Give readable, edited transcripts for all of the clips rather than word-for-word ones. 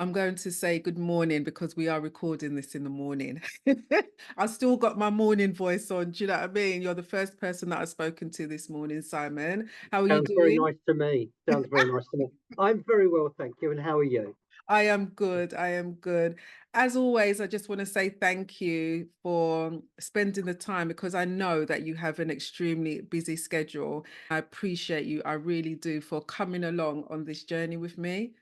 I'm going to say good morning because we are recording this in the morning. I still got my morning voice on. Do you know what I mean? You're the first person that I've spoken to this morning, Simon. How are you Sounds very doing? nice to me. Sounds very nice to me. I'm very well, thank you. And how are you? I am good. I am good. As always, I just want to say thank you for spending the time because I know that you have an extremely busy schedule. I appreciate you. I really do for coming along on this journey with me.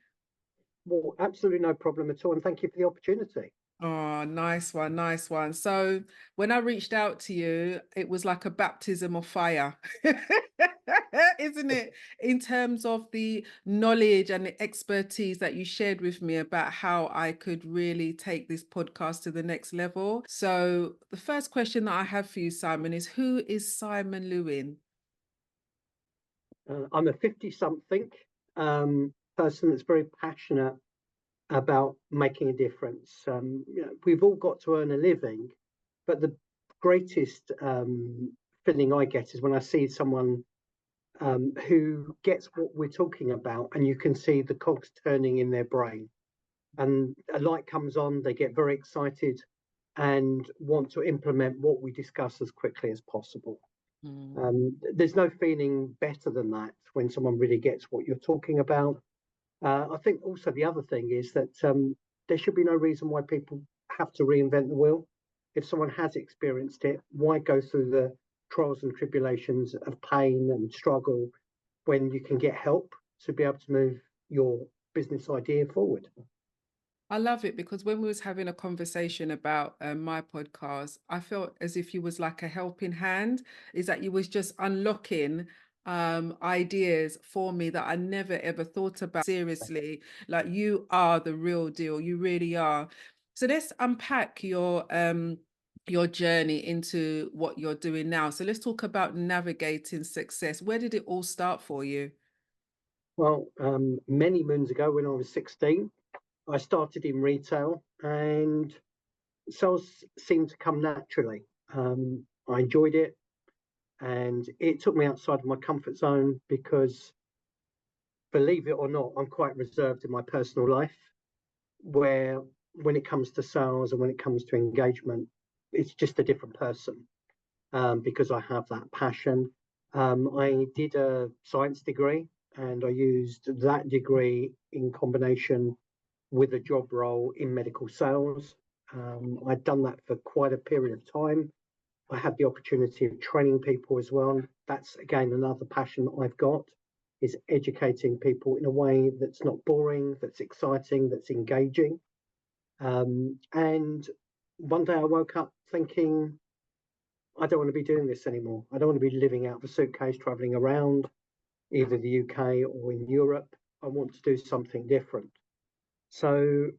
Well, absolutely no problem at all. And thank you for the opportunity. Oh, nice one, nice one. So when I reached out to you, it was like a baptism of fire, isn't it? In terms of the knowledge and the expertise that you shared with me about how I could really take this podcast to the next level. So the first question that I have for you, Simon, is who is Simon Lewin? I'm a 50 something person that's very passionate about making a difference. We've all got to earn a living, but the greatest feeling I get is when I see someone who gets what we're talking about, and you can see the cogs turning in their brain. And a light comes on, they get very excited and want to implement what we discuss as quickly as possible. Mm. There's no feeling better than that when someone really gets what you're talking about. I think also the other thing is that there should be no reason why people have to reinvent the wheel. If someone has experienced it, why go through the trials and tribulations of pain and struggle when you can get help to be able to move your business idea forward? I love it because when we was having a conversation about my podcast, I felt as if you was like a helping hand, is that you was just unlocking ideas for me that I never ever thought about seriously. Like you are the real deal. You really are. So let's unpack your journey into what you're doing now. So let's talk about navigating success. Where did it all start for you? Well, many moons ago when I was 16, I started in retail and sales seemed to come naturally. I enjoyed it and it took me outside of my comfort zone because, believe it or not, I'm quite reserved in my personal life, where when it comes to sales and when it comes to engagement, it's just a different person because I have that passion. I did a science degree and I used that degree in combination with a job role in medical sales. I'd done that for quite a period of time. I had the opportunity of training people as well. That's again another passion that I've got is educating people in a way that's not boring, that's exciting, that's engaging. And one day I woke up thinking, I don't want to be doing this anymore. I don't want to be living out of a suitcase, traveling around either the UK or in Europe. I want to do something different. So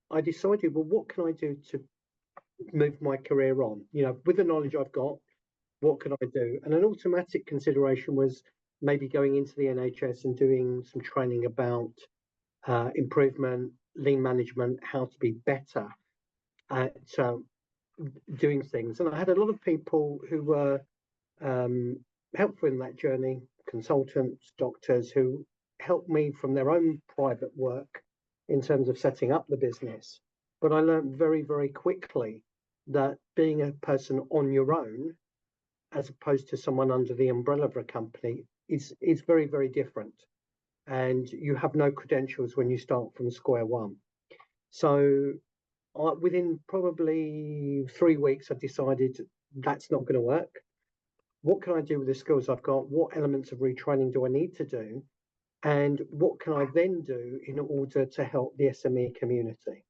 I decided, well, what can I do to move my career on? With the knowledge I've got, what can I do? And an automatic consideration was maybe going into the NHS and doing some training about improvement, lean management, how to be better at doing things. And I had a lot of people who were um, helpful in that journey, consultants, doctors who helped me from their own private work in terms of setting up the business. But I learned very, very quickly that being a person on your own, as opposed to someone under the umbrella of a company, is very, very different. And you have no credentials when you start from square one. So within probably 3 weeks, I decided that's not going to work. What can I do with the skills I've got? What elements of retraining do I need to do? And what can I then do in order to help the SME community?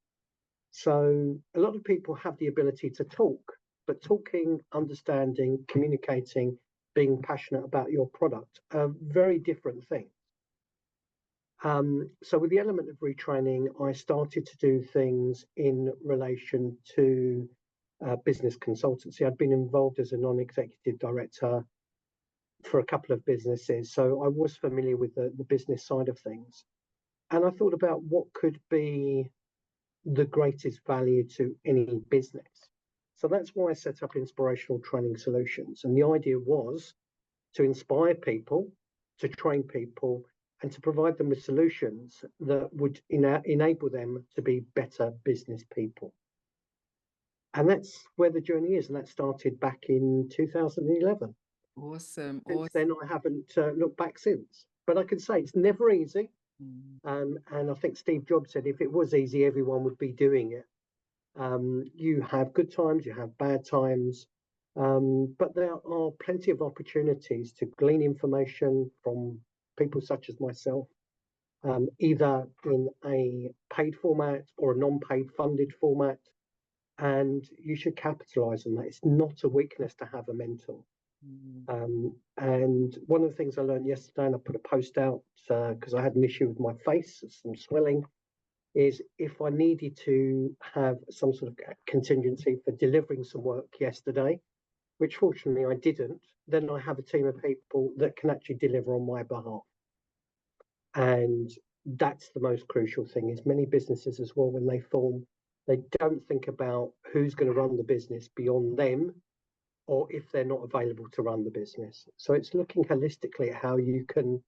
So a lot of people have the ability to talk, but talking, understanding, communicating, being passionate about your product are very different things. So with the element of retraining, I started to do things in relation to business consultancy. I'd been involved as a non-executive director for a couple of businesses, so I was familiar with the business side of things. And I thought about what could be the greatest value to any business. So that's why I set up Inspirational Training Solutions. And the idea was to inspire people, to train people, and to provide them with solutions that would enable them to be better business people. And that's where the journey is. And that started back in 2011. Awesome. Since Awesome. then, I haven't looked back since. But I can say it's never easy. And I think Steve Jobs said if it was easy, everyone would be doing it. You have good times, you have bad times, but there are plenty of opportunities to glean information from people such as myself, either in a paid format or a non-paid funded format, and you should capitalize on that. It's not a weakness to have a mentor. And one of the things I learned yesterday, and I put a post out because I had an issue with my face, some swelling, is if I needed to have some sort of contingency for delivering some work yesterday, which fortunately I didn't, then I have a team of people that can actually deliver on my behalf. And that's the most crucial thing. Is many businesses as well, when they form, they don't think about who's going to run the business beyond them, or if they're not available to run the business. So it's looking holistically at how you can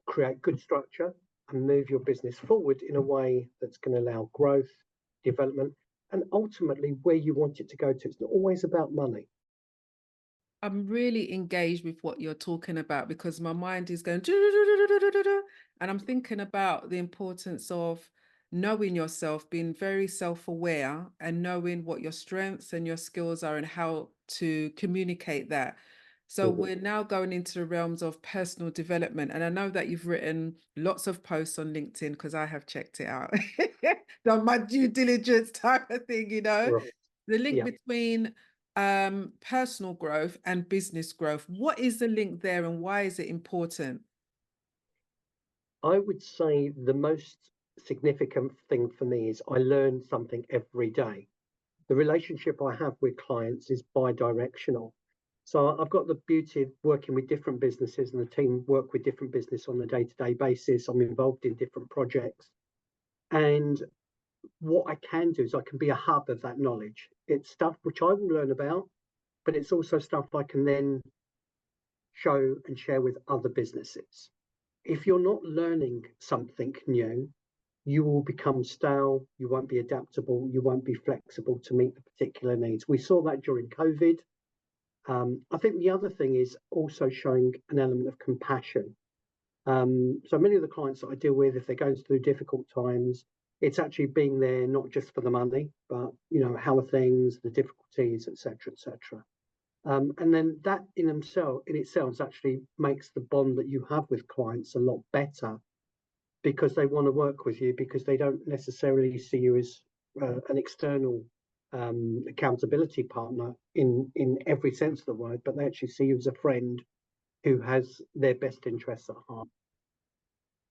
create good structure and move your business forward in a way that's going to allow growth, development, and ultimately where you want it to go to. It's not always about money. I'm really engaged with what you're talking about because my mind is going, and I'm thinking about the importance of knowing yourself, being very self-aware and knowing what your strengths and your skills are and how to communicate that. So we're now going into the realms of personal development. And I know that you've written lots of posts on LinkedIn because I have checked it out. Done my due diligence type of thing, you know. Right. The link Yeah. between personal growth and business growth. What is the link there and why is it important? I would say the most significant thing for me is I learn something every day. The relationship I have with clients is bi-directional. So I've got the beauty of working with different businesses, and the team work with different business on a day-to-day basis. I'm involved in different projects. And what I can do is I can be a hub of that knowledge. It's stuff which I will learn about, but it's also stuff I can then show and share with other businesses. If you're not learning something new, you will become stale, you won't be adaptable, you won't be flexible to meet the particular needs. We saw that during COVID. I think the other thing is also showing an element of compassion. So many of the clients that I deal with, if they're going through difficult times, it's actually being there not just for the money, but how are things, the difficulties, etc., etc. And then that in itself actually makes the bond that you have with clients a lot better, because they want to work with you, because they don't necessarily see you as an external accountability partner in every sense of the word, but they actually see you as a friend who has their best interests at heart.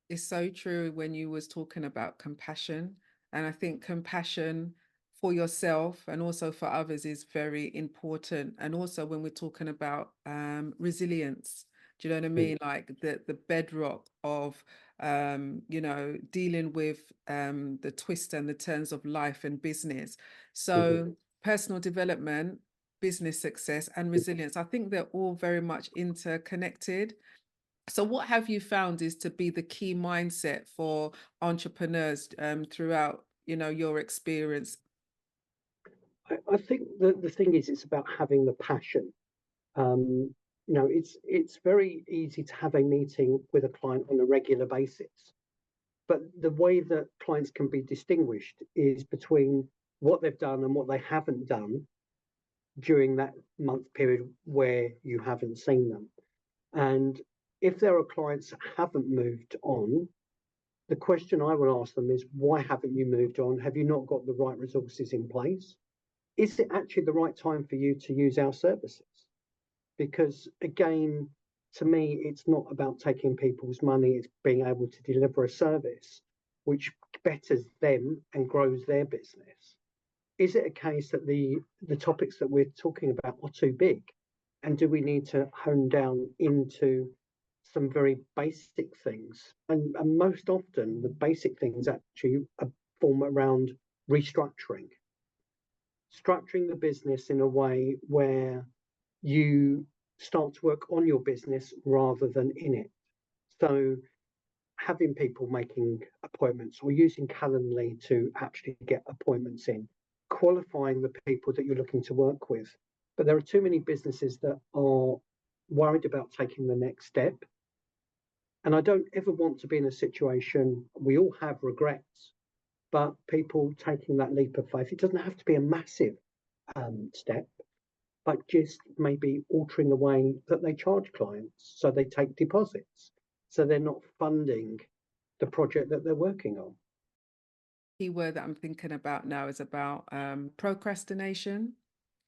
It's so true when you was talking about compassion. And I think compassion for yourself and also for others is very important. And also when we're talking about resilience, do you know what I mean? Like the bedrock of dealing with the twists and the turns of life and business. So personal development, business success, and resilience, I think they're all very much interconnected. So what have you found is to be the key mindset for entrepreneurs throughout, your experience? I think the thing is, it's about having the passion. It's very easy to have a meeting with a client on a regular basis, but the way that clients can be distinguished is between what they've done and what they haven't done during that month period where you haven't seen them. And if there are clients that haven't moved on, the question I would ask them is, why haven't you moved on? Have you not got the right resources in place? Is it actually the right time for you to use our services? Because again, to me, it's not about taking people's money, it's being able to deliver a service which betters them and grows their business. Is it a case that the topics that we're talking about are too big? And do we need to hone down into some very basic things? And most often, the basic things actually form around restructuring. Structuring the business in a way where you start to work on your business rather than in it. So having people making appointments or using Calendly to actually get appointments in, qualifying the people that you're looking to work with. But there are too many businesses that are worried about taking the next step. And I don't ever want to be in a situation, we all have regrets, but people taking that leap of faith, it doesn't have to be a massive step, but just maybe altering the way that they charge clients. So they take deposits. So they're not funding the project that they're working on. Key word that I'm thinking about now is about procrastination,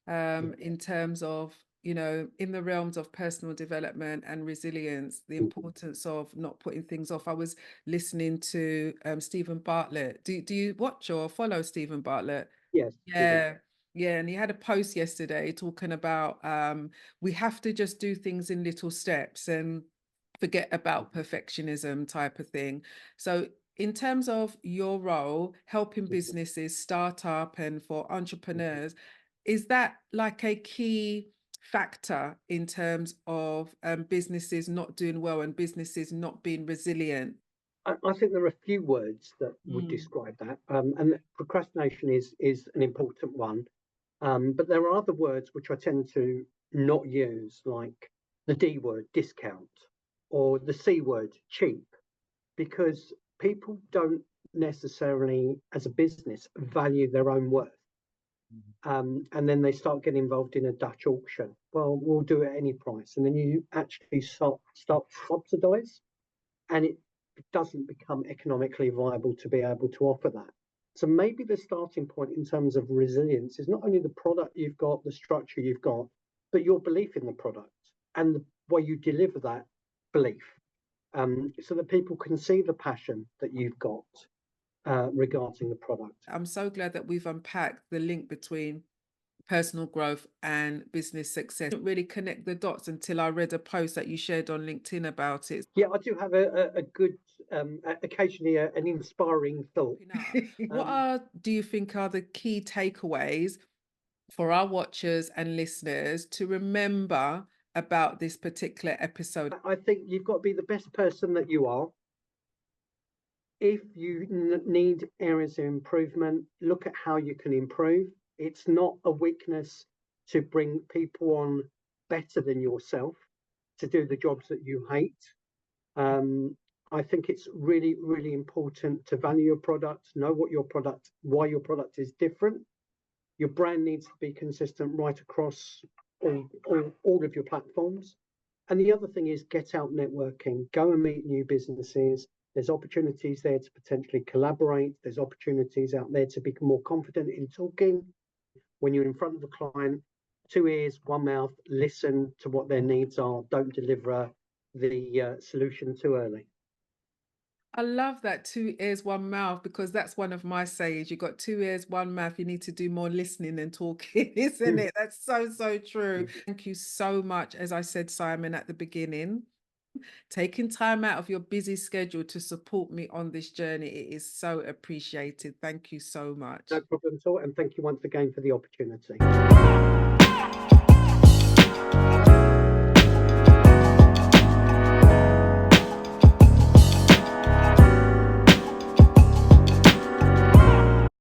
in terms of, you know, in the realms of personal development and resilience, the importance of not putting things off. I was listening to Stephen Bartlett. Do you watch or follow Stephen Bartlett? Yes. Yeah. Yeah, and he had a post yesterday talking about we have to just do things in little steps and forget about perfectionism type of thing. So in terms of your role, helping businesses start up and for entrepreneurs, is that like a key factor in terms of businesses not doing well and businesses not being resilient? I think there are a few words that would describe that. And procrastination is an important one. But there are other words which I tend to not use, like the D word, discount, or the C word, cheap, because people don't necessarily, as a business, value their own worth. And then they start getting involved in a Dutch auction. Well, we'll do it at any price. And then you actually start subsidize, and it doesn't become economically viable to be able to offer that. So maybe the starting point in terms of resilience is not only the product you've got, the structure you've got, but your belief in the product and the way you deliver that belief, so that people can see the passion that you've got regarding the product. I'm so glad that we've unpacked the link between personal growth and business success. I didn't really connect the dots until I read a post that you shared on LinkedIn about it. Yeah, I do have a good, occasionally an inspiring thought. What do you think are the key takeaways for our watchers and listeners to remember about this particular episode? I think you've got to be the best person that you are. If you need areas of improvement, look at how you can improve. It's not a weakness to bring people on better than yourself to do the jobs that you hate. I think it's really, really important to value your product, know why your product is different. Your brand needs to be consistent right across all of your platforms. And the other thing is get out networking, go and meet new businesses. There's opportunities there to potentially collaborate. There's opportunities out there to be more confident in talking. When you're in front of a client, 2 ears, 1 mouth, listen to what their needs are. Don't deliver the solution too early. I love that 2 ears, 1 mouth, because that's one of my sayings. You got 2 ears, 1 mouth. You need to do more listening than talking, isn't it? That's so, so true. Thank you so much. As I said, Simon, at the beginning, taking time out of your busy schedule to support me on this journey. It is so appreciated. Thank you so much. No problem at all. And thank you once again for the opportunity.